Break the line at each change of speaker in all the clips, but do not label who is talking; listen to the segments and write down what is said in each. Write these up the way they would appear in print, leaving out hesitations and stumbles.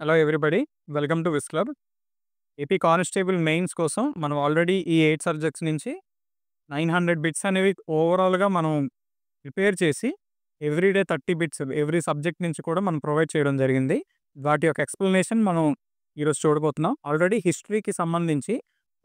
Hello everybody. Welcome to Vis club. AP constable mains కోసం మనం already ఈ 8 subjects నుంచి 900 బిట్స్ అనేవి ఓవరాల్‌గా మనం ప్రిపేర్ చేసి ఎవ్రీడే 30 బిట్స్ ఎవ్రీ సబ్జెక్ట్ నుంచి కూడా మనం ప్రొవైడ్ చేయడం జరిగింది. వాటి యొక్క ఎక్స్‌ప్లనేషన్ మనం ఈరోజు చూడబోతున్నాం. ఆల్రెడీ హిస్టరీకి సంబంధించి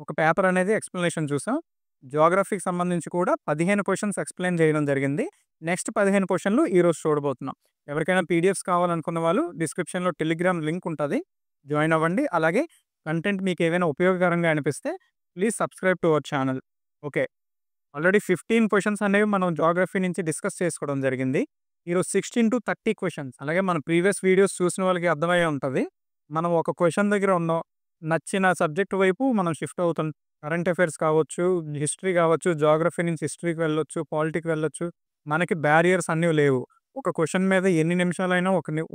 ఒక పేపర్ అనేది ఎక్స్‌ప్లనేషన్ చూసాం. జియోగ్రఫీకి సంబంధించి కూడా 15 క్వెషన్స్ ఎక్స్‌ప్లెయిన్ చేయడం జరిగింది. నెక్స్ట్ 15 క్వెషన్‌లు ఈరోజు చూడబోతున్నాం. ఎవరికైనా పీడిఎఫ్స్ కావాలనుకున్న వాళ్ళు డిస్క్రిప్షన్‌లో టెలిగ్రామ్ లింక్ ఉంటది. జాయిన్ అవ్వండి. అలాగే కంటెంట్ మీకు ఏవైనా ఉపయోగకరంగా అనిపిస్తే please subscribe to our channel. Okay. Already 15 questions అనేవి మనం జియోగ్రఫీ నుంచి డిస్కస్ చేసుకోవడం జరిగింది. ఈరోజు 16-30 క్వెషన్స్. అలాగే మన ప్రీవియస్ వీడియోస్ చూసిన వాళ్ళకి అర్థమయ్యే ఉంటది. మనం ఒక క్వెషన్ దగ్గర ఉన్నాం. నచ్చిన సబ్జెక్ట్ వైపు మనం షిఫ్ట్ అవుతాం. కరెంట్ అఫైర్స్ కావచ్చు, హిస్టరీ కావచ్చు, జియోగ్రఫీ నుంచి హిస్టరీకి వెళ్ళొచ్చు, పాలిటీకి వెళ్ళొచ్చు. మనకి బ్యారియర్స్ అన్నీ లేవు. ఒక క్వెషన్ మీద ఎన్ని నిమిషాలైనా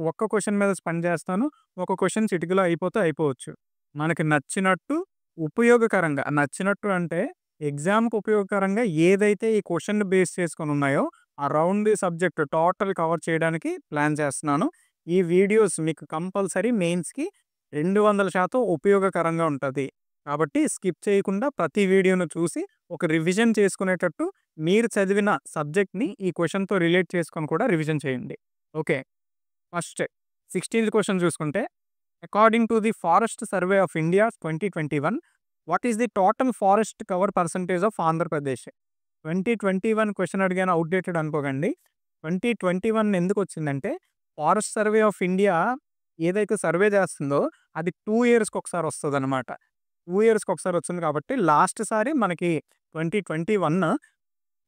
ఒక్క క్వెషన్ మీద స్పెండ్ చేస్తాను. ఒక క్వెషన్ చిటికలో అయిపోతే అయిపోవచ్చు. మనకి నచ్చినట్టు ఉపయోగకరంగా నచ్చినట్టు అంటే ఎగ్జామ్‌కి ఉపయోగకరంగా ఏదైతే ఈ క్వెషన్‌ని బేస్ చేసుకొని ఉన్నాయో around the subject total cover చేయడానికి ప్లాన్ చేస్తున్నాను. ఈ వీడియోస్ మీకు కంపల్సరీ మెయిన్స్‌కి 200% ఉపయోగకరంగా ఉంటది. కాబట్టి స్కిప్ చేయకుండా ప్రతి వీడియోను చూసి ఒక రివిజన్ చేసుకునేటట్టు మీరు చదివిన సబ్జెక్ట్‌ని ఈ క్వెషన్‌తో రిలేట్ చేసుకొని కూడా రివిజన్ చేయండి. ఓకే. ఫస్ట్ 16థ్ క్వెషన్ చూసుకుంటే according to the forest Survey of India 2021 what is the total forest cover percentage of Andhra Pradesh? 2021 question అడిగాను అవుట్‌డేటెడ్ అనుకోకండి. 2021 ఎందుకొచ్చిందంటే ఫారెస్ట్ సర్వే ఆఫ్ ఇండియా ఏదైతే సర్వే చేస్తుందో అది 2 ఇయర్స్‌కి ఒకసారి వస్తదనమాట. 2 ఇయర్స్‌కి ఒకసారి వచ్చింది కాబట్టి లాస్ట్ సారి మనకి 2021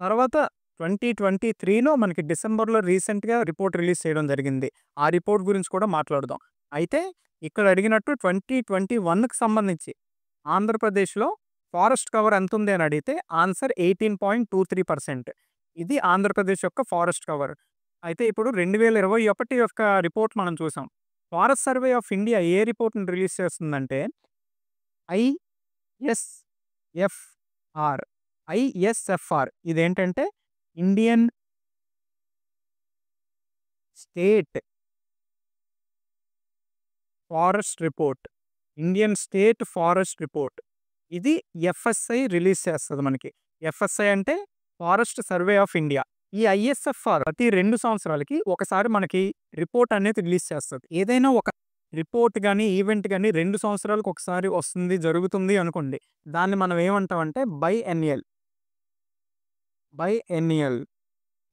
తర్వాత 2023లో మనకి డిసెంబర్‌లో రీసెంట్‌గా రిపోర్ట్ రిలీజ్ చేయడం జరిగింది. ఆ రిపోర్ట్ గురించి కూడా మాట్లాడదాం. అయితే ఇక్కడ అడిగినట్టు 2021కి సంబంధించి ఆంధ్రప్రదేశ్‌లో ఫారెస్ట్ కవర్ ఎంతుంది అని అడిగితే ఆన్సర్ 18.23%. ఇది ఆంధ్రప్రదేశ్ యొక్క ఫారెస్ట్ కవర్. అయితే ఇప్పుడు 2021 యొక్క రిపోర్ట్ మనం చూసాం. ఫారెస్ట్ సర్వే ఆఫ్ ఇండియా ఏ రిపోర్ట్‌ని రిలీజ్ చేస్తుందంటే ఐఎస్ఎఫ్ఆర్. ఐఎస్ఎఫ్ఆర్ ఇదేంటంటే Indian State Forest Report. Indian State Forest Report. ఇది ఎఫ్ఎస్ఐ రిలీజ్ చేస్తది మనకి. ఎఫ్ఎస్ఐ అంటే ఫారెస్ట్ సర్వే ఆఫ్ ఇండియా. ఈ ఐఎస్ఎఫ్ఆర్ ప్రతి 2 సంవత్సరాలకి ఒకసారి మనకి రిపోర్ట్ అనేది రిలీజ్ చేస్తది. ఏదైనా ఒక రిపోర్ట్ గాని, ఈవెంట్ గాని 2 సంవత్సరాలకు ఒకసారి వస్తుంది, జరుగుతుంది అనుకోండి. దాన్ని మనం ఏమంటామంటే బైఎన్నియల్. బైఎన్నియల్.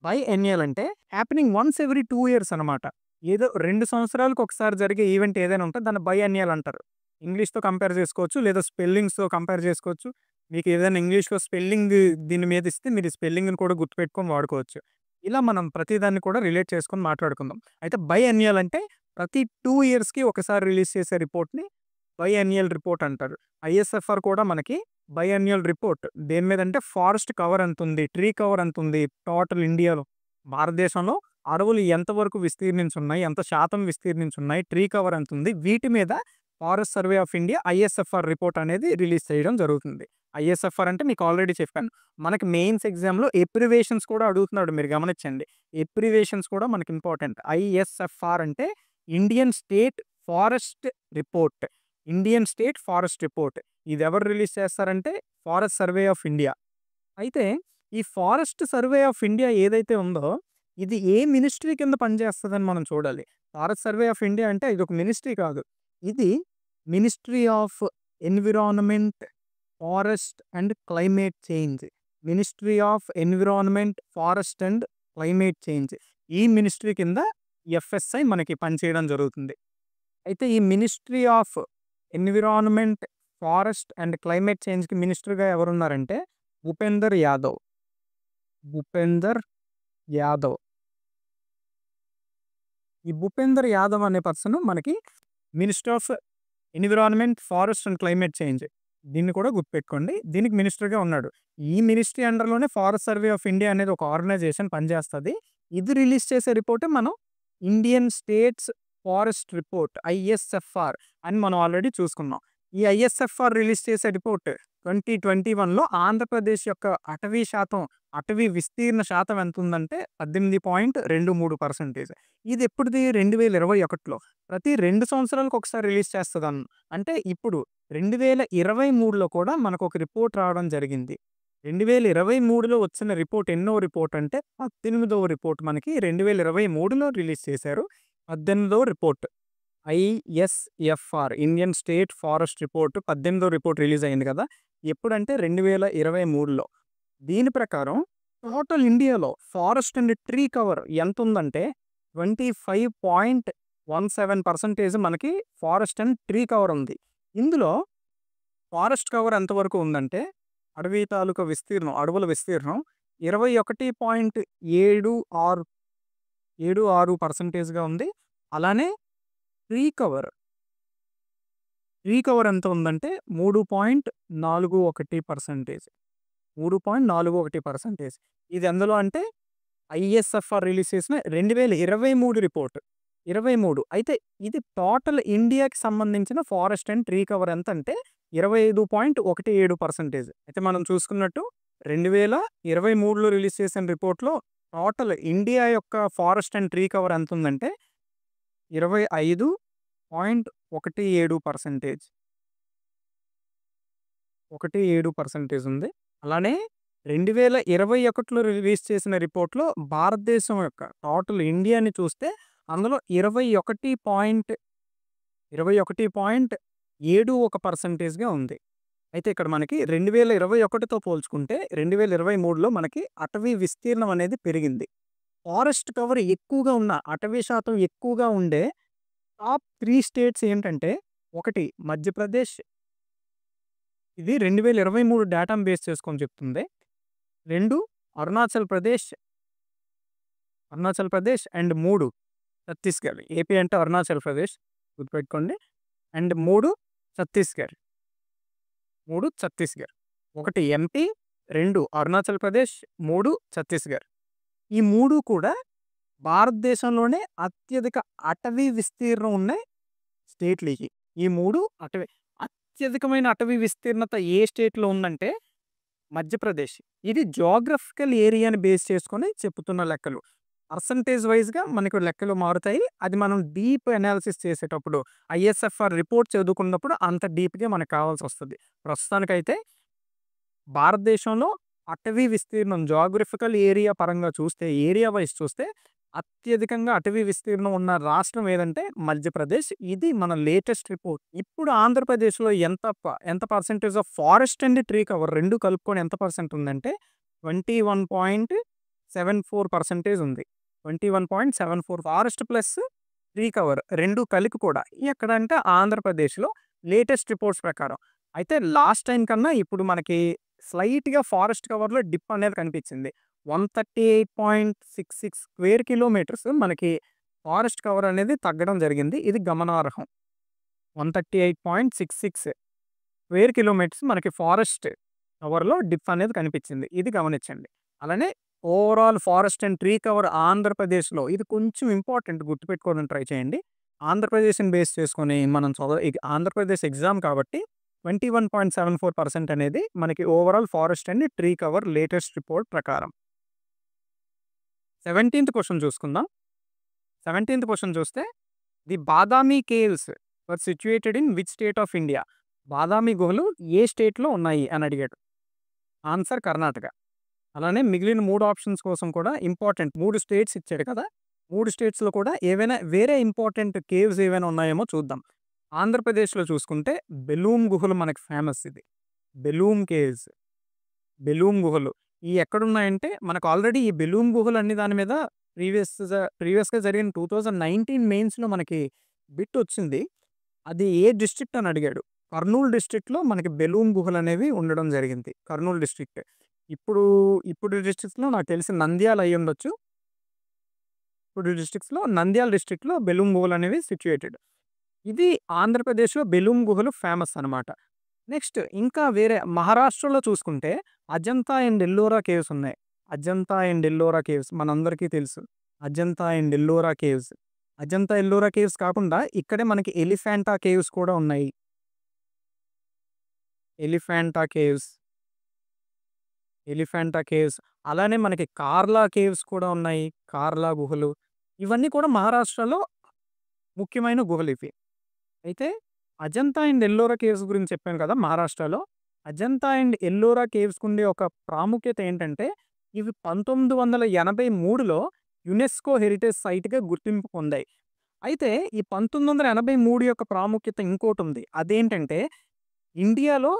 బైఎన్నియల్ అంటే హ్యాపెనింగ్ వన్స్ ఎవ్రీ 2 ఇయర్స్ అనమాట. ఏదో 2 సంవత్సరాలకు ఒకసారి జరిగే ఈవెంట్ ఏదైనా ఉంటే దాన్ని బైఎన్నియల్ అంటారు. ఇంగ్లీష్‌తో కంపేర్ చేసుకోవచ్చు. లేదా స్పెల్లింగ్స్‌తో కంపేర్ చేసుకోవచ్చు. మీకు ఏదైనా ఇంగ్లీష్‌లో స్పెల్లింగ్ దీని మీద ఇస్తే మీరు ఈ స్పెల్లింగ్‌ని కూడా గుర్తుపెట్టుకొని వాడుకోవచ్చు. ఇలా మనం ప్రతిదాన్ని కూడా రిలేట్ చేసుకొని మాట్లాడుకుందాం. అయితే బైఎన్నియల్ అంటే ప్రతి 2 ఇయర్స్‌కి ఒకసారి రిలీజ్ చేసే రిపోర్ట్‌ని బైఎన్నియల్ రిపోర్ట్ అంటారు. ఐఎస్ఎఫ్ఆర్ కూడా మనకి బైఎన్నియల్ రిపోర్ట్. దేని మీదంటే ఫారెస్ట్ కవర్ ఎంతుంది? ట్రీ కవర్ ఎంతుంది? టోటల్ ఇండియాలో భారతదేశంలో అడవులు ఎంతవరకు విస్తీర్ణించున్నాయి? ఎంత శాతం విస్తీర్ణించున్నాయి? ట్రీ కవర్ ఎంతుంది? వీటి మీద forest Survey of India ISFR report అనేది రిలీజ్ చేయడం జరుగుతుంది. ఐఎస్ఎఫ్ఆర్ అంటే మీకు ఆల్రెడీ చెప్పాను. మనకి మెయిన్స్ ఎగ్జామ్‌లో ఎప్రివేషన్స్ కూడా అడుగుతున్నాడు మీరు గమనించండి. ఎప్రివేషన్స్ కూడా మనకి ఇంపార్టెంట్. ఐఎస్ఎఫ్ఆర్ అంటే Indian State Forest Report. Indian State Forest Report. ఇది ఎవరు రిలీజ్ చేస్తారంటే ఫారెస్ట్ సర్వే ఆఫ్ ఇండియా. అయితే ఈ ఫారెస్ట్ సర్వే ఆఫ్ ఇండియా ఏదైతే ఉందో ఇది ఏ మినిస్ట్రీ కింద పనిచేస్తదని మనం చూడాలి. ఫారెస్ట్ సర్వే ఆఫ్ ఇండియా అంటే ఇదొక మినిస్ట్రీ కాదు. ఇది Ministry of Environment, Forest and Climate Change. Ministry of Environment, Forest and Climate Change. ఈ మినిస్ట్రీ కింద ఎఫ్ఎస్ఐ మనకి పనిచేయడం జరుగుతుంది. అయితే ఈ Ministry of Environment, Forest and Climate చేంజ్‌కి మినిస్టర్‌గా ఎవరున్నారంటే భూపేందర్ యాదవ్. భూపేందర్ యాదవ్. ఈ భూపేందర్ యాదవ్ అనే పర్సన్ మనకి Minister of Environment, Forest and Climate Change. దీన్ని కూడా గుర్తుపెట్టుకోండి. దీనికి మినిస్టర్‌గా ఉన్నాడు. ఈ మినిస్ట్రీ అండర్‌లోనే ఫారెస్ట్ సర్వే ఆఫ్ ఇండియా అనేది ఒక ఆర్గనైజేషన్ పనిచేస్తది. ఇది రిలీజ్ చేసే రిపోర్టే మనం Indian States Forest Report ISFR అని మనం ఆల్రెడీ చూసుకున్నాం. ఈ ఐఎస్ఎఫ్ఆర్ రిలీజ్ చేసే రిపోర్ట్ 2021లో ఆంధ్రప్రదేశ్ యొక్క అటవీ విస్తీర్ణ శాతం ఎంత ఉందంటే 18.23%. ఇది ఎప్పుడుది 2021లో. ప్రతి 2 సంవత్సరాలకు ఒకసారి రిలీజ్ చేస్తదన్ అంటే ఇప్పుడు 2023లో కూడా మనకొక రిపోర్ట్ రావడం జరిగింది. 2023లో వచ్చిన రిపోర్ట్ ఎన్నో రిపోర్ట్ అంటే 18వ రిపోర్ట్ మనకి 2023లో రిలీజ్ చేశారు. 18వ report ISFR Indian State Forest Report 18వ రిపోర్ట్ రిలీజ్ అయింది కదా! ఎప్పుడంటే 2023లో. దీని ప్రకారం టోటల్ ఇండియాలో ఫారెస్ట్ అండ్ ట్రీ కవర్ ఎంతుందంటే 25.17% మనకి ఫారెస్ట్ అండ్ ట్రీ కవర్ ఉంది. ఇందులో ఫారెస్ట్ కవర్ ఎంతవరకు ఉందంటే అడవుల విస్తీర్ణం 21.76% ఉంది. అలానే ట్రీ కవర్ ఎంత ఉందంటే 3.41%. 3.41%. ఇది ఎందులో అంటే ఐఎస్ఎఫ్ఆర్ రిలీజ్ చేసిన 2023 రిపోర్ట్. 23 అయితే ఇది టోటల్ ఇండియాకి సంబంధించిన ఫారెస్ట్ అండ్ ట్రీ కవర్ ఎంతంటే 25.17%. అయితే మనం చూసుకున్నట్టు 2023లో రిలీజ్ చేసిన రిపోర్ట్‌లో టోటల్ ఇండియా యొక్క ఫారెస్ట్ అండ్ ట్రీ కవర్ ఎంతుందంటే 25.17%. 17% ఉంది. అలానే 2021లో రిలీజ్ చేసిన రిపోర్ట్‌లో భారతదేశం యొక్క టోటల్ ఇండియాని చూస్తే అందులో 21.71%గా ఉంది. అయితే ఇక్కడ మనకి 2021తో పోల్చుకుంటే 2023లో మనకి అటవీ విస్తీర్ణం అనేది పెరిగింది. ఫారెస్ట్ కవర్ ఎక్కువగా ఉన్న, అటవీ శాతం ఎక్కువగా ఉండే టాప్ 3 స్టేట్స్ ఏంటంటే, 1 మధ్యప్రదేశ్. ఇది 2023 డేటాను బేస్ చేసుకొని చెప్తుంది. 2 అరుణాచల్ ప్రదేశ్ అండ్ 3 ఛత్తీస్‌గఢ్. ఏపీ అంటే అరుణాచల్ ప్రదేశ్ గుర్తుపెట్టుకోండి. అండ్ 3 ఛత్తీస్‌గఢ్. 1 ఎంపీ, 2 అరుణాచల్ ప్రదేశ్, 3 ఛత్తీస్‌గఢ్. ఈ 3 కూడా భారతదేశంలోనే అత్యధిక అటవీ విస్తీర్ణం ఉన్న స్టేట్లు ఇయి. ఈ 3 అత్యధికమైన అటవీ విస్తీర్ణత ఏ స్టేట్‌లో ఉందంటే మధ్యప్రదేశ్. ఇది జియోగ్రఫికల్ ఏరియాని బేస్ చేసుకొని చెప్తున్న లెక్కలు. పర్సెంటేజ్ వైస్‌గా మనకు లెక్కలు మారుతాయి. అది మనం డీప్ అనాలిసిస్ చేసేటప్పుడు ఐఎస్ఎఫ్ఆర్ రిపోర్ట్ చదువుకున్నప్పుడు అంత డీప్‌గా మనకు కావాల్సొస్తది. ప్రస్తుతానికైతే భారతదేశంలో అటవీ విస్తీర్ణం జియోగ్రఫికల్ ఏరియా పరంగా చూస్తే, ఏరియా వైస్ చూస్తే అత్యధికంగా అటవీ విస్తీర్ణం ఉన్న రాష్ట్రం ఏదంటే మధ్యప్రదేశ్. ఇది మన లేటెస్ట్ రిపోర్ట్. ఇప్పుడు ఆంధ్రప్రదేశ్‌లో ఎంత percentage of forest and tree cover 2 కలుపుకొని ఎంత పర్సెంట్ ఉందంటే 21.74% ఉంది. 21.74 ఫారెస్ట్ ప్లస్ ట్రీ కవర్ 2 కలిపి కూడా. ఎక్కడంటే ఆంధ్రప్రదేశ్‌లో లేటెస్ట్ రిపోర్ట్స్ ప్రకారం. అయితే లాస్ట్ టైం కన్నా ఇప్పుడు మనకి స్లైట్‌గా ఫారెస్ట్ కవర్‌లో డిప్ అనేది కనిపించింది. 138.66 స్క్వేర్ కిలోమీటర్స్ మనకి ఫారెస్ట్ కవర్ అనేది తగ్గడం జరిగింది. ఇది గమనార్హం. 138.66 స్క్వేర్ కిలోమీటర్స్ మనకి ఫారెస్ట్ కవర్‌లో డిప్ అనేది కనిపించింది. ఇది గమనించండి. అలానే overall forest and tree cover ఆంధ్రప్రదేశ్‌లో ఇది కొంచెం ఇంపార్టెంట్, గుర్తుపెట్టుకోవడానికి ట్రై చేయండి. ఆంధ్రప్రదేశ్‌ని బేస్ చేసుకొని మనం ఆంధ్రప్రదేశ్ ఎగ్జామ్ కాబట్టి 21.74% అనేది మనకి overall forest and tree cover latest report ప్రకారం. 17th క్వెషన్ చూసుకుందాం. 17th క్వెషన్ చూస్తే the Badami caves were situated in which state of India? Badami గుహలు ఏ స్టేట్‌లో ఉన్నాయి అని అడిగాడు. ఆన్సర్ కర్ణాటక. అలానే మిగిలిన 3 ఆప్షన్స్ కోసం కూడా ఇంపార్టెంట్ 3 స్టేట్స్ ఇచ్చాడు కదా! 3 స్టేట్స్‌లో కూడా ఏవైనా వేరే ఇంపార్టెంట్ కేవ్స్ ఏవైనా ఉన్నాయేమో చూద్దాం. ఆంధ్రప్రదేశ్‌లో చూసుకుంటే బెలూమ్ గుహలు మనకి ఫేమస్ ఇది. బెలూమ్ కేవ్స్. బెలూమ్ గుహలు. ఇయి ఎక్కడున్నాయంటే మనకు ఆల్రెడీ ఈ బెలూమ్ గుహలు అనే దాని మీద ప్రీవియస్‌గా జరిగిన 2019 మెయిన్స్‌లో మనకి బిట్ వచ్చింది. అది ఏ డిస్ట్రిక్ట్ అని అడిగాడు. కర్నూలు డిస్ట్రిక్ట్‌లో మనకి బెలూమ్ గుహలు అనేవి ఉండడం జరిగింది. కర్నూలు డిస్ట్రిక్ట్. ఇప్పుడు డిస్ట్రిక్ట్స్‌లో నాకు తెలిసి నంద్యాల అయ్యుండొచ్చు. ఇప్పుడు నంద్యాల డిస్ట్రిక్ట్‌లో బెలూమ్ గుహలు అనేవి సిట్యుయేటెడ్. ఇది ఆంధ్రప్రదేశ్‌లో బెలూమ్ గుహలు ఫేమస్ అనమాట. నెక్స్ట్ ఇంకా వేరే మహారాష్ట్రలో చూసుకుంటే అజంతా అండ్ ఎల్లోరా కేవ్స్ ఉన్నాయి. అజంతా అండ్ ఎల్లోరా కేవ్స్ మనందరికీ తెలుసు. Ajanta and Ellora caves. Ajanta, Ellora caves కాకుండా ఇక్కడే మనకి ఎలిఫెంటా కేవ్స్ కూడా ఉన్నాయి. ఎలిఫెంటా కేవ్స్, అలానే మనకి కార్లా కేవ్స్ కూడా ఉన్నాయి. కార్లా గుహలు. ఇవన్నీ కూడా మహారాష్ట్రలో ముఖ్యమైన గుహలివి. అయితే అజంతా అండ్ ఎల్లోరా కేవ్స్ గురించి చెప్పాను కదా! మహారాష్ట్రలో. అజంతా అండ్ ఎల్లోరా కేవ్స్‌కుండే ఒక ప్రాముఖ్యత ఏంటంటే, ఇవి 1983లో యునెస్కో హెరిటేజ్ సైట్‌గా గుర్తింపు పొందాయి. అయితే ఈ 1983 యొక్క ప్రాముఖ్యత ఇంకోటుంది. అదేంటంటే, ఇండియాలో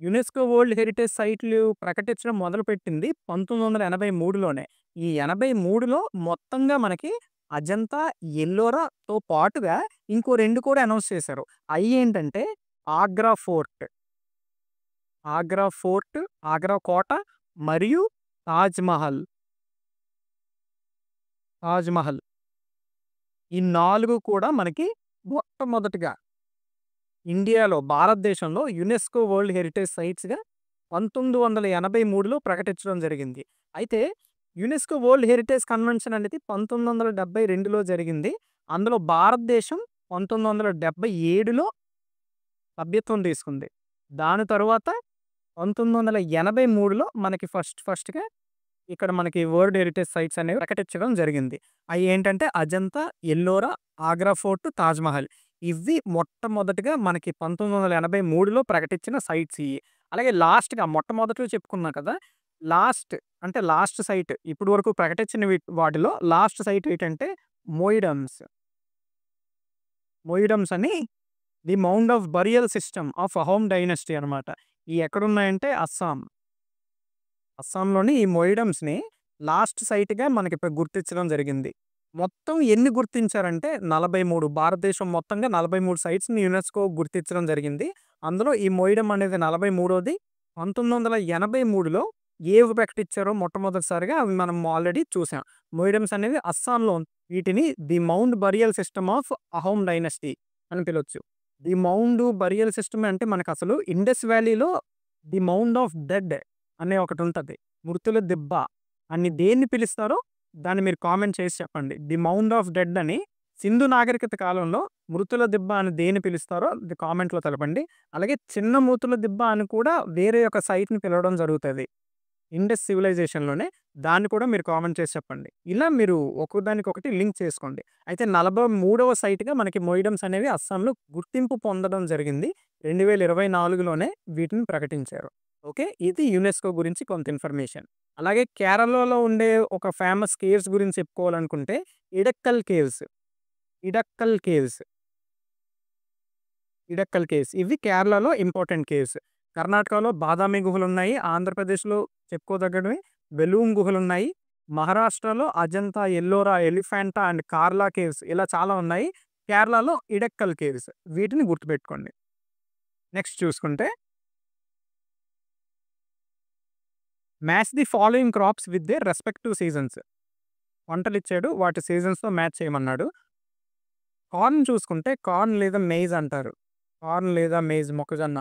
యునెస్కో వరల్డ్ హెరిటేజ్ సైట్‌లు ప్రకటించడం మొదలుపెట్టింది 1983లోనే. ఈ 83లో మొత్తంగా మనకి అజంతా, ఎల్లోరాతో పాటుగా ఇంకో 2 కూడా అనౌన్స్ చేశారు. అయ్యేంటంటే ఆగ్రా ఫోర్ట్, ఆగ్రా కోట మరియు తాజ్ మహల్. ఈ 4 కూడా మనకి మొట్టమొదటిగా ఇండియాలో, భారతదేశంలో యునెస్కో వరల్డ్ హెరిటేజ్ సైట్స్‌గా 1983లో ప్రకటించడం జరిగింది. అయితే యునెస్కో వరల్డ్ హెరిటేజ్ కన్వెన్షన్ అనేది 1972లో జరిగింది. అందులో భారతదేశం 1977లో సభ్యత్వం తీసుకుంది. దాని తరువాత 1983లో మనకి ఫస్ట్‌గా ఇక్కడ మనకి వరల్డ్ హెరిటేజ్ సైట్స్ అనేవి ప్రకటించడం జరిగింది. అయి ఏంటంటే అజంతా, ఎల్లోరా, ఆగ్రా ఫోర్ట్, తాజ్ మహల్. ఇవి మొట్టమొదటిగా మనకి 1983లో ప్రకటించిన సైట్స్ ఇయి. అలాగే లాస్ట్‌గా మొట్టమొదటిలో చెప్పుకున్నా కదా! లాస్ట్ సైట్ ఇప్పటి వరకు ప్రకటించిన వాటిలో లాస్ట్ సైట్ ఏంటంటే మొయిడమ్స్. అని the mound of burial system of Ahom dynasty అనమాట. ఇయి ఎక్కడున్నాయంటే అస్సాంలోని ఈ మొయిడమ్స్‌ని లాస్ట్ సైట్‌గా మనకి గుర్తించడం జరిగింది. మొత్తం ఎన్ని గుర్తించారంటే 43. భారతదేశం మొత్తంగా 43 సైట్స్‌ని యునెస్కో గుర్తించడం జరిగింది. అందులో ఈ మొయిడమ్ అనేది 43వది. 1983లో ఏవి ప్రకటించారో మొట్టమొదటిసారిగా అవి మనం ఆల్రెడీ చూసాం. మొయిడమ్స్ అనేవి అస్సాంలో వీటిని the mound burial system of Ahom dynasty అని పిలవచ్చు. ది మౌండ్ బరియల్ సిస్టమ్ అంటే మనకసలు ఇండస్ వ్యాలీలో ది మౌండ్ ఆఫ్ డెడ్ అనే ఒకటుంటది. మృతుల దిబ్బ అని దేన్ని పిలుస్తారో దాన్ని మీరు కామెంట్ చేసి చెప్పండి. ది మౌండ్ ఆఫ్ డెడ్ అని సింధు నాగరికత కాలంలో మృతుల దిబ్బ అని దేన్ని పిలుస్తారో అది కామెంట్‌లో తెలపండి. అలాగే చిన్న మృతుల దిబ్బ అని కూడా వేరే ఒక సైట్‌ని పిలవడం జరుగుతది. ఇండస్ సివిలైజేషన్‌లోనే. దాన్ని కూడా మీరు కామెంట్ చేసి చెప్పండి. ఇలా మీరు ఒకదానికొకటి లింక్ చేసుకోండి. అయితే 43వ సైట్‌గా మనకి మొయిడమ్స్ అనేవి అస్సాంలో గుర్తింపు పొందడం జరిగింది. 2024లోనే వీటిని ప్రకటించారు. ఓకే. ఇది యునెస్కో గురించి కొంత ఇన్ఫర్మేషన్. అలాగే కేరళలో ఉండే ఒక ఫేమస్ కేవ్స్ గురించి చెప్పుకోవాలనుకుంటే ఇడక్కల్ కేవ్స్. ఇవి కేరళలో ఇంపార్టెంట్ కేవ్స్. కర్ణాటకలో బాదామి గుహలున్నాయి. ఆంధ్రప్రదేశ్‌లో చెప్పుకోదగ్గవి బెలూమ్ గుహలున్నాయి. మహారాష్ట్రలో అజంతా, ఎల్లోరా, ఎలిఫెంటా అండ్ కార్లా కేవ్స్ ఇలా చాలా ఉన్నాయి. కేరళలో ఇడక్కల్ కేవ్స్. వీటిని గుర్తుపెట్టుకోండి. నెక్స్ట్ చూసుకుంటే match the following crops with their respective seasons. పంటలిచ్చాడు. వాటి సీజన్స్‌తో మ్యాచ్ చేయమన్నాడు. కార్న్ చూసుకుంటే కార్న్ లేదా మెయిజ్ అంటారు. మొక్కజొన్న.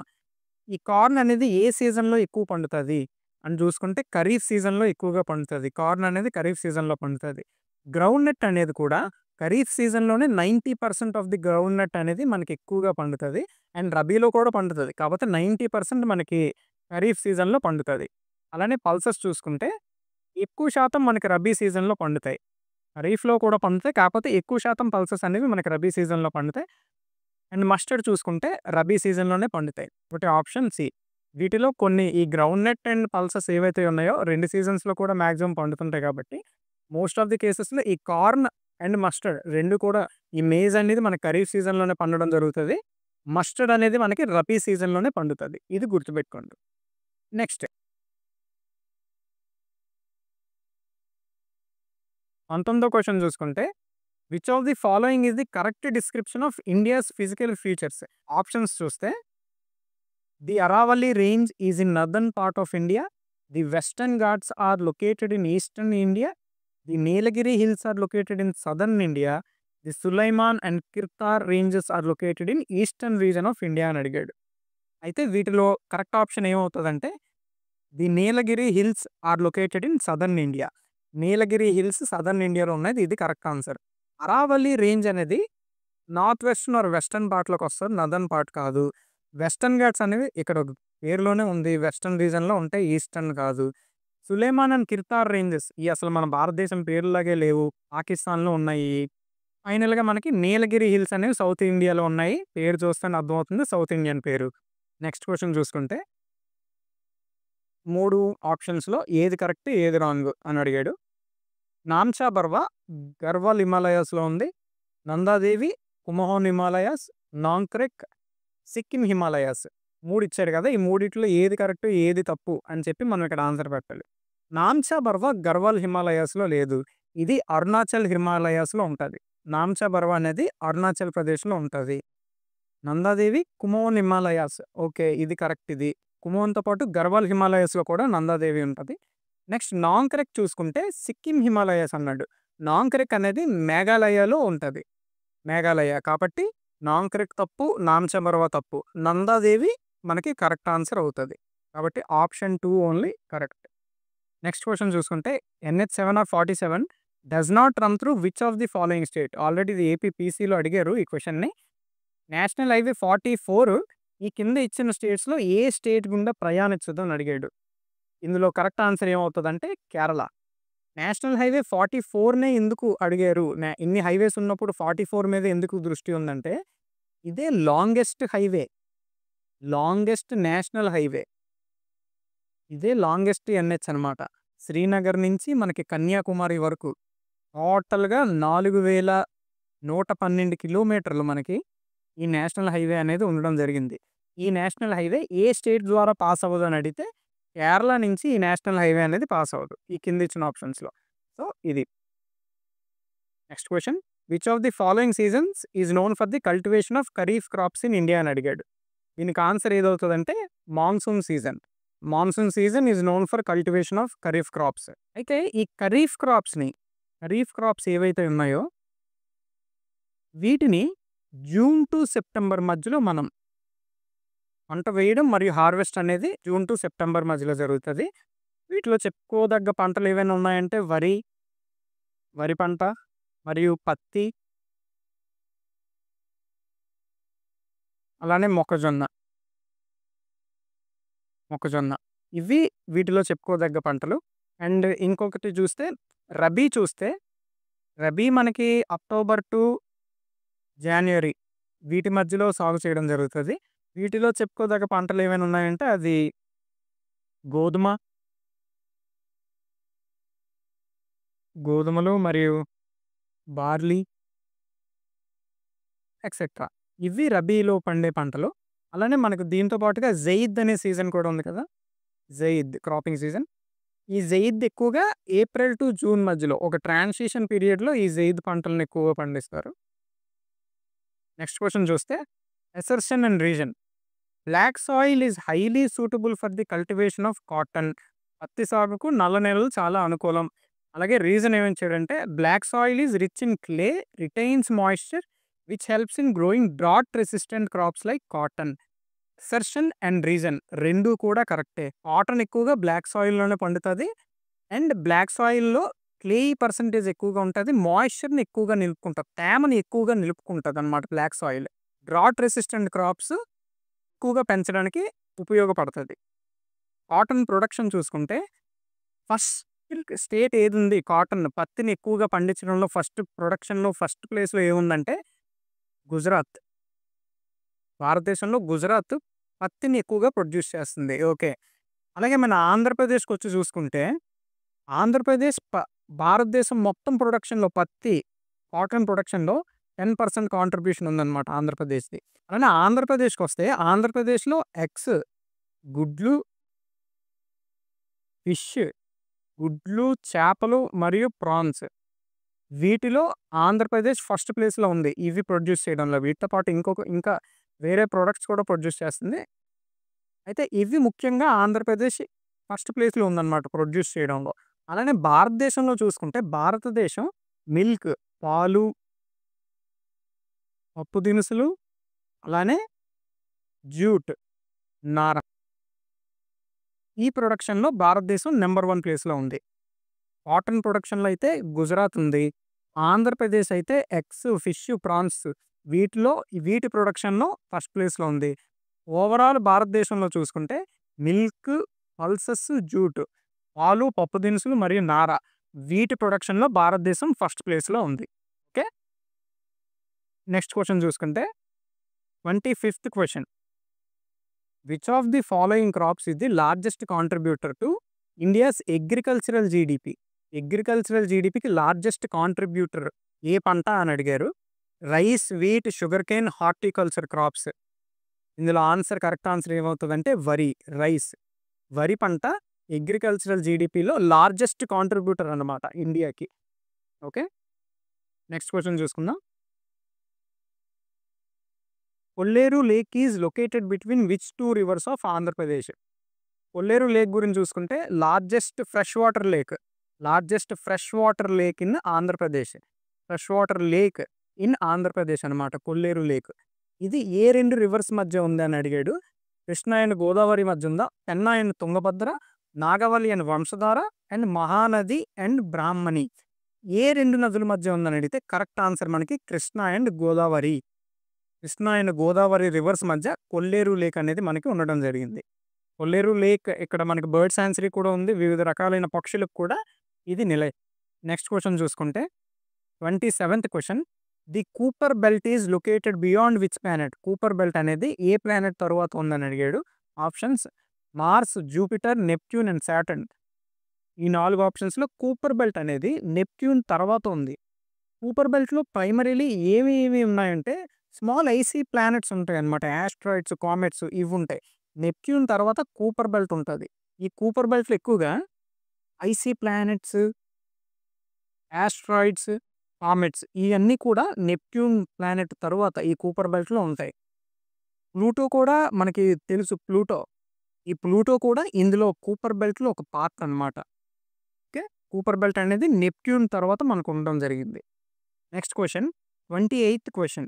ఈ కార్న్ అనేది ఏ సీజన్‌లో ఎక్కువ పండుతది అని చూసుకుంటే ఖరీఫ్ సీజన్‌లో ఎక్కువగా పండుతది. కార్న్ అనేది ఖరీఫ్ సీజన్‌లో పండుతది. గ్రౌండ్ నట్ అనేది కూడా ఖరీఫ్ సీజన్‌లోనే 90% ఆఫ్ ది గ్రౌండ్ నట్ అనేది మనకి ఎక్కువగా పండుతది. అండ్ రబీలో కూడా పండుతది. కాకపోతే 90% మనకి ఖరీఫ్ సీజన్‌లో పండుతది. అలానే పల్సెస్ చూసుకుంటే ఎక్కువ శాతం మనకి రబీ సీజన్‌లో పండుతాయి. ఖరీఫ్‌లో కూడా పండుతాయి. కాకపోతే ఎక్కువ శాతం పల్సెస్ అనేవి మనకి రబీ సీజన్‌లో పండుతాయి. అండ్ మస్టర్డ్ చూసుకుంటే రబీ సీజన్‌లోనే పండుతాయి. ఒకటి ఆప్షన్ సి. వీటిలో కొన్ని ఈ గ్రౌండ్ నట్ అండ్ పల్సెస్ ఏవైతే ఉన్నాయో 2 సీజన్స్‌లో కూడా మాక్సిమం పండుతుంటాయి కాబట్టి మోస్ట్ ఆఫ్ ది కేసెస్‌లో ఈ కార్న్ అండ్ మస్టర్డ్ 2 కూడా ఈ మేజ్ అనేది మనకి ఖరీఫ్ సీజన్‌లోనే పండడం జరుగుతది. మస్టర్డ్ అనేది మనకి రబీ సీజన్‌లోనే పండుతది. ఇది గుర్తుపెట్టుకోండి. నెక్స్ట్ 19వ క్వెషన్ చూసుకుంటే which of the following is the correct description of India's physical features. Options చూస్తే the Aravalli range is in northern part of India. The Western Ghats are located in eastern India. The Nilgiri hills are located in southern India. The Sulaiman and Kirthar ranges are located in eastern region of India అని అడిగాడు. అయితే వీటిలో correct option ఏమవుతుందంటే the Nilgiri hills are located in southern India. Nilgiri hills southern ఇండియాలో ఉన్నది. ఇది correct answer. అరావల్లి range అనేది north western or western పార్ట్‌లోకి వస్తది. నార్దర్న్ పార్ట్ కాదు. వెస్టర్న్ ఘాట్స్ అనేవి ఇక్కడ పేరులోనే ఉంది. వెస్టర్న్ రీజన్‌లో ఉంటాయి. ఈస్టర్న్ కాదు. సులేమాన్ అండ్ కిర్తార్ రేంజెస్ ఇయి అసలు మన భారతదేశం పేరులాగే లేవు. పాకిస్తాన్‌లో ఉన్నాయి. ఫైనల్‌గా మనకి నీలగిరి హిల్స్ అనేవి సౌత్ ఇండియాలో ఉన్నాయి. పేరు చూస్తేనే అర్థమవుతుంది సౌత్ ఇండియన్ పేరు. నెక్స్ట్ క్వెషన్ చూసుకుంటే 3 ఆప్షన్స్‌లో ఏది కరెక్ట్, ఏది రాంగ్ అని అడిగాడు. నామ్చా బర్వా గర్వాల్ హిమాలయాస్‌లో ఉంది. నందాదేవి కుమహోన్ హిమాలయాస్, నాంక్రెక్ సిక్కిం హిమాలయాస్. 3 ఇచ్చాడు కదా! ఈ మూడిట్లో ఏది కరెక్ట్, ఏది తప్పు అని చెప్పి మనం ఇక్కడ ఆన్సర్ పెట్టాలి. నామ్చా బర్వా గర్వాల్ హిమాలయాస్‌లో లేదు. ఇది అరుణాచల్ హిమాలయాస్‌లో ఉంటది. నామ్చా బర్వా అనేది అరుణాచల్ ప్రదేశ్‌లో ఉంటది. నందాదేవి కుమోన్ హిమాలయాస్. ఓకే. ఇది కరెక్ట్ ఇది. కుమోన్‌తో పాటు గర్వాల్ హిమాలయాస్‌లో కూడా నందాదేవి ఉంటది. నెక్స్ట్ నాంక్రెక్ చూసుకుంటే సిక్కిం హిమాలయాస్ అన్నాడు. నాంక్రెక్ అనేది మేఘాలయలో ఉంటది. మేఘాలయ. కాబట్టి నాంక్రెక్ తప్పు, నామ్చా బర్వా తప్పు. నందాదేవి మనకి కరెక్ట్ ఆన్సర్ అవుతది. కాబట్టి option 2 only correct. Next question చూసుకుంటే NH7 or 47 does not run through which of the following state? Already ఇది ఏపీ పీసీలో అడిగారు ఈ క్వెషన్‌ని. నేషనల్ హైవే 44 ఈ కింద ఇచ్చిన స్టేట్స్‌లో ఏ స్టేట్ గుండా ప్రయాణించదు అని అడిగాడు. ఇందులో కరెక్ట్ ఆన్సర్ ఏమవుతదంటే కేరళ. నేషనల్ హైవే 44నే ఎందుకు అడిగారు? ఇన్ని హైవేస్ ఉన్నప్పుడు 44 మీద ఎందుకు దృష్టి ఉందంటే, ఇదే longest highway. Longest national highway. ఇదే లాంగెస్ట్ ఎన్‌హెచ్ అనమాట. శ్రీనగర్ నుంచి మనకి కన్యాకుమారి వరకు టోటల్‌గా 4112 కిలోమీటర్లు మనకి ఈ నేషనల్ హైవే అనేది ఉండడం జరిగింది. ఈ నేషనల్ హైవే ఏ స్టేట్ ద్వారా పాస్ అవ్వదని అడిగితే, కేరళ నుంచి ఈ నేషనల్ హైవే అనేది పాస్ అవ్వదు. ఈ కింద ఇచ్చిన ఆప్షన్స్‌లో. సో, ఇది. Next question. Which of the following seasons is known for the cultivation of kharif crops in India అని అడిగాడు. దీనికి ఆన్సర్ ఏదవుతదంటే monsoon season. Monsoon season is known for cultivation of kharif crops. అయితే ఈ ఖరీఫ్ క్రాప్స్ ఏవైతే ఉన్నాయో వీటిని జూన్ టు సెప్టెంబర్ మధ్యలో మనం పంట వేయడం మరియు హార్వెస్ట్ అనేది జూన్ టు సెప్టెంబర్ మధ్యలో జరుగుతది. వీటిలో చెప్పుకోదగ్గ పంటలు ఏవైనా ఉన్నాయంటే వరి పంట మరియు పత్తి, అలానే మొక్కజొన్న. ఇవి వీటిలో చెప్పుకోదగ్గ పంటలు. అండ్ ఇంకొకటి చూస్తే రబీ మనకి అక్టోబర్ టు జాన్యురీ వీటి మధ్యలో సాగు చేయడం జరుగుతది. వీటిలో చెప్పుకోదగ్గ పంటలు ఏమైనా ఉన్నాయంటే అది గోధుమలు మరియు బార్లీ ఎక్సెట్రా. ఇవి రబీలో పండే పంటలు. అలానే మనకు దీంతో పాటుగా జైద్ అనే సీజన్ కూడా ఉంది కదా! Zaid cropping season. ఈ జైద్ ఎక్కువగా ఏప్రిల్ టు జూన్ మధ్యలో ఒక ట్రాన్సిషన్ పీరియడ్‌లో ఈ జైద్ పంటలను ఎక్కువగా పండిస్తారు. నెక్స్ట్ క్వెషన్ చూస్తే assertion and reason. Black soil is highly suitable for the cultivation of cotton. పత్తి సాగుకు నల్ల నేలలు చాలా అనుకూలం. అలాగే రీజన్ ఏమిచ్చాడంటే black soil is rich in clay, retains moisture which helps in growing drought resistant crops like cotton. Assertion and reason 2 కూడా కరెక్టే. కాటన్ ఎక్కువగా బ్లాక్ సాయిల్‌లోనే పండుతది. అండ్ బ్లాక్ సాయిల్‌లో క్లేయి పర్సెంటేజ్ ఎక్కువగా ఉంటది. మాయిశ్చర్‌ని ఎక్కువగా నిలుపుకుంటది. తేమని ఎక్కువగా నిలుపుకుంటదనమాట black soil. Drought resistant crops ఎక్కువగా పెంచడానికి ఉపయోగపడతది. కాటన్ ప్రొడక్షన్ చూసుకుంటే ఫస్ట్ స్టేట్ ఏదుంది పత్తిని ఎక్కువగా పండించడంలో ఫస్ట్ ప్లేస్‌లో ఏముందంటే గుజరాత్. భారతదేశంలో గుజరాత్ పత్తిని ఎక్కువగా ప్రొడ్యూస్ చేస్తుంది. ఓకే. అలాగే మన ఆంధ్రప్రదేశ్‌కొచ్చి చూసుకుంటే ఆంధ్రప్రదేశ్ భారతదేశం మొత్తం ప్రొడక్షన్‌లో కాటన్ ప్రొడక్షన్‌లో 10% కాంట్రిబ్యూషన్ ఉందన్నమాట ఆంధ్రప్రదేశ్‌ది. అలానే ఆంధ్రప్రదేశ్‌కొస్తే ఆంధ్రప్రదేశ్‌లో ఎగ్స్, గుడ్లు, చేపలు మరియు ప్రాన్స్ వీటిలో ఆంధ్రప్రదేశ్ ఫస్ట్ ప్లేస్‌లో ఉంది. ఇవి ప్రొడ్యూస్ చేయడంలో. వీటితో పాటు ఇంకా వేరే ప్రొడక్ట్స్ కూడా ప్రొడ్యూస్ చేస్తుంది. అయితే ఇవి ముఖ్యంగా ఆంధ్రప్రదేశ్ ఫస్ట్ ప్లేస్‌లో ఉందన్నమాట ప్రొడ్యూస్ చేయడంలో. అలానే భారతదేశంలో చూసుకుంటే భారతదేశం మిల్క్, పాలు, పప్పు దినుసులు, అలానే జ్యూట్, నార ఈ ప్రొడక్షన్‌లో భారతదేశం నంబర్ 1 ప్లేస్‌లో ఉంది. కాటన్ ప్రొడక్షన్‌లో అయితే గుజరాత్ ఉంది. ఆంధ్రప్రదేశ్ అయితే ఎగ్స్, ఫిష్, ప్రాన్స్ వీటి ప్రొడక్షన్‌లో ఫస్ట్ ప్లేస్‌లో ఉంది. ఓవరాల్ భారతదేశంలో చూసుకుంటే మిల్క్, పల్సెస్, జూట్, పాలు, పప్పు దినుసులు మరియు నార వీటి ప్రొడక్షన్‌లో భారతదేశం ఫస్ట్ ప్లేస్‌లో ఉంది. ఓకే. నెక్స్ట్ క్వెషన్ చూసుకుంటే 25థ్ question. Which of the following crops is the largest contributor to India's agricultural GDP? Agricultural జీడీపీకి లార్జెస్ట్ కాంట్రిబ్యూటర్ ఏ పంట అని అడిగారు. Rice, wheat, sugarcane, horticulture crops. ఇందులో కరెక్ట్ ఆన్సర్ ఏమవుతుందంటే వరి, రైస్. వరి పంట అగ్రికల్చరల్ జీడీపీలో లార్జెస్ట్ కాంట్రిబ్యూటర్ అన్నమాట ఇండియాకి. ఓకే. నెక్స్ట్ క్వెషన్ చూసుకుందాం. Kolleru lake is located between which 2 rivers of Andhra Pradesh? Kolleru lake గురించి చూసుకుంటే largest freshwater lake. Largest freshwater lake in Andhra Pradesh. Freshwater lake in Andhra Pradesh అనమాట కొల్లేరు లేక్. ఇది ఏ 2 రివర్స్ మధ్య ఉంది అని అడిగాడు. కృష్ణ అండ్ గోదావరి మధ్య ఉందా, Penna and Tungabhadra, Nagavali and Vamsadhara and Mahanadi and Brahmani. ఏ 2 నదుల మధ్య ఉందని అడిగితే కరెక్ట్ ఆన్సర్ మనకి Krishna and Godavari. Krishna and Godavari rivers మధ్య కొల్లేరు లేక్ అనేది మనకి ఉండడం జరిగింది. కొల్లేరు లేక్ ఇక్కడ మనకి బర్డ్ సాంచురీ కూడా ఉంది. వివిధ రకాలైన పక్షులకు కూడా ఇది నిలయం. నెక్స్ట్ క్వెషన్ చూసుకుంటే 27th question. The Kuiper belt is located beyond which planet? Kuiper belt అనేది ఏ ప్లానెట్ తర్వాత ఉందని అడిగాడు. Options Mars, Jupiter, Neptune and Saturn. ఈ 4 ఆప్షన్స్లో కూపర్ బెల్ట్ అనేది నెప్ట్యూన్ తర్వాత ఉంది. కూపర్ బెల్ట్లో ప్రైమరీలీ ఏమి ఉన్నాయంటే స్మాల్ ఐసీ ప్లానెట్స్ ఉంటాయి అన్నమాట. యాస్ట్రాయిడ్స్, కామెట్స్ ఇవి ఉంటాయి. నెప్ట్యూన్ తర్వాత కూపర్ బెల్ట్ ఉంటుంది. ఈ కూపర్ బెల్ట్లో ఎక్కువగా ఐసీ ప్లానెట్స్, యాస్ట్రాయిడ్స్, కామెట్స్ ఇవన్నీ కూడా నెప్ట్యూన్ ప్లానెట్ తరువాత ఈ కూపర్ బెల్ట్లో ఉంటాయి. ప్లూటో కూడా మనకి తెలుసు. ఈ ప్లూటో కూడా ఇందులో కూపర్ బెల్ట్లో ఒక పార్ట్ అన్నమాట. ఓకే. కూపర్ బెల్ట్ అనేది నెప్ట్యూన్ తర్వాత మనకు ఉండడం జరిగింది. Next question 28th question.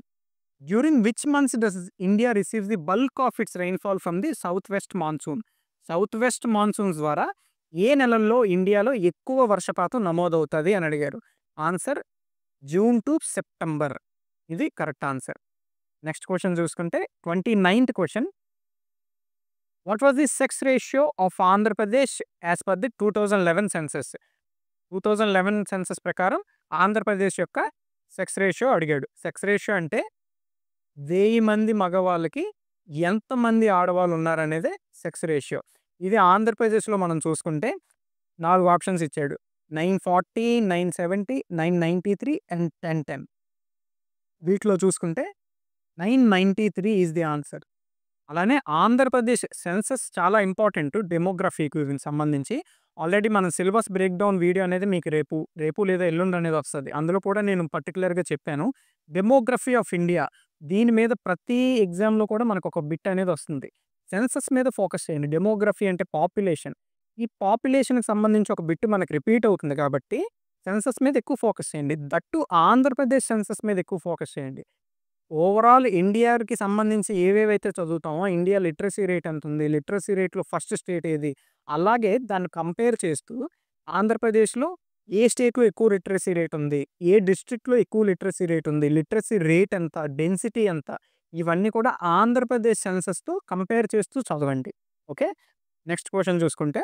During which months does India receives the bulk of it's rainfall from the south west monsoon? South west monsoons ద్వారా ఏ నెలల్లో ఇండియాలో ఎక్కువ వర్షపాతం నమోదవుతుంది అని అడిగారు. Answer June to September. ఇది కరెక్ట్ ఆన్సర్. నెక్స్ట్ క్వెషన్ చూసుకుంటే 29th question. What was the sex ratio of Andhra Pradesh as per the 2011 census? 2011 census ప్రకారం ఆంధ్రప్రదేశ్ యొక్క సెక్స్ రేషియో అడిగాడు. సెక్స్ రేషియో అంటే 1000 మంది మగవాళ్ళకి ఎంతమంది ఆడవాళ్ళు ఉన్నారనేదే సెక్స్ రేషియో. ఇది ఆంధ్రప్రదేశ్లో మనం చూసుకుంటే 4 ఆప్షన్స్ ఇచ్చాడు. 940, 970, 993 అండ్ 1010. వీటిలో చూసుకుంటే 993 ఈజ్ ది ఆన్సర్. అలానే ఆంధ్రప్రదేశ్ సెన్సస్ చాలా ఇంపార్టెంట్ డెమోగ్రఫీకి సంబంధించి. ఆల్రెడీ మన సిలబస్ బ్రేక్ డౌన్ వీడియో అనేది మీకు రేపు లేదా ఎల్లుండి అనేది వస్తుంది. అందులో కూడా నేను పర్టికులర్గా చెప్పాను డెమోగ్రఫీ ఆఫ్ ఇండియా. దీని మీద ప్రతి ఎగ్జామ్లో కూడా మనకు ఒక బిట్ అనేది వస్తుంది. సెన్సస్ మీద ఫోకస్ చేయండి. డెమోగ్రఫీ అంటే పాపులేషన్. ఈ పాపులేషన్కి సంబంధించి ఒక బిట్ మనకు రిపీట్ అవుతుంది కాబట్టి సెన్సస్ మీద ఎక్కువ ఫోకస్ చేయండి. దట్టు ఆంధ్రప్రదేశ్ సెన్సస్ మీద ఎక్కువ ఫోకస్ చేయండి. ఓవరాల్ ఇండియాకి సంబంధించి ఏవేవైతే చదువుతామో ఇండియా లిటరసీ రేట్ ఎంత ఉంది, లిటరసీ రేట్లో ఫస్ట్ స్టేట్ ఏది, అలాగే దాన్ని కంపేర్ చేస్తూ ఆంధ్రప్రదేశ్లో ఏ స్టేట్లో ఎక్కువ లిటరసీ రేట్ ఉంది, ఏ డిస్ట్రిక్ట్లో ఎక్కువ లిటరసీ రేట్ ఉంది, లిటరసీ రేట్ ఎంత, డెన్సిటీ ఎంత, ఇవన్నీ కూడా ఆంధ్రప్రదేశ్ సెన్సస్తో కంపేర్ చేస్తూ చదవండి. ఓకే. నెక్స్ట్ క్వెషన్ చూసుకుంటే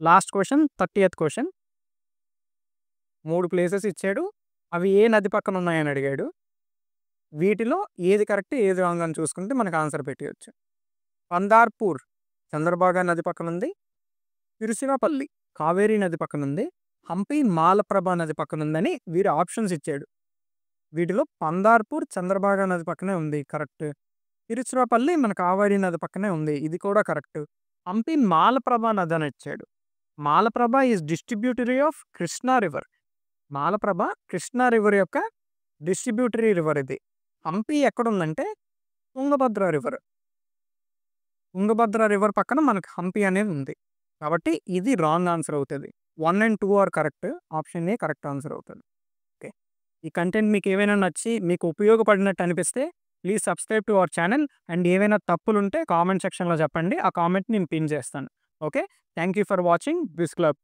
last question 30th question. 3 places ఇచ్చాడు. అవి ఏ నది పక్కన ఉన్నాయని అడిగాడు. వీటిలో ఏది కరెక్ట్ ఏది రాంగ్ అని చూసుకుంటే మనకు ఆన్సర్ పెట్టవచ్చు. పందార్పూర్ చంద్రబాగా నది పక్కన ఉంది. తిరుచిరాపల్లి కావేరీ నది పక్కన ఉంది. హంపి మాలప్రభా నది పక్కన ఉందని వీరు ఆప్షన్స్ ఇచ్చాడు. వీటిలో పందార్పూర్ చంద్రబాగా నది పక్కనే ఉంది, కరెక్ట్. తిరుచిరాపల్లి మన కావేరీ నది పక్కనే ఉంది, ఇది కూడా కరెక్ట్. హంపి మాలప్రభా నది అని ఇచ్చాడు. Malaprabha is distributary of Krishna river. Malaprabha Krishna river యొక్క డిస్ట్రిబ్యూటరీ రివర్ ఇది. హంపి ఎక్కడుందంటే తుంగభద్ర రివర్. తుంగభద్ర రివర్ పక్కన మనకు హంపి అనేది ఉంది. కాబట్టి ఇది రాంగ్ ఆన్సర్ అవుతుంది. 1 and 2 are correct. Option A correct answer అవుతుంది. ఓకే. ఈ కంటెంట్ మీకు ఏమైనా నచ్చి మీకు ఉపయోగపడినట్టు అనిపిస్తే please subscribe to our channel. And ఏవైనా తప్పులు ఉంటే కామెంట్ సెక్షన్లో చెప్పండి. ఆ కామెంట్ నేను పిన్ చేస్తాను. Okay. Thank you for watching this club.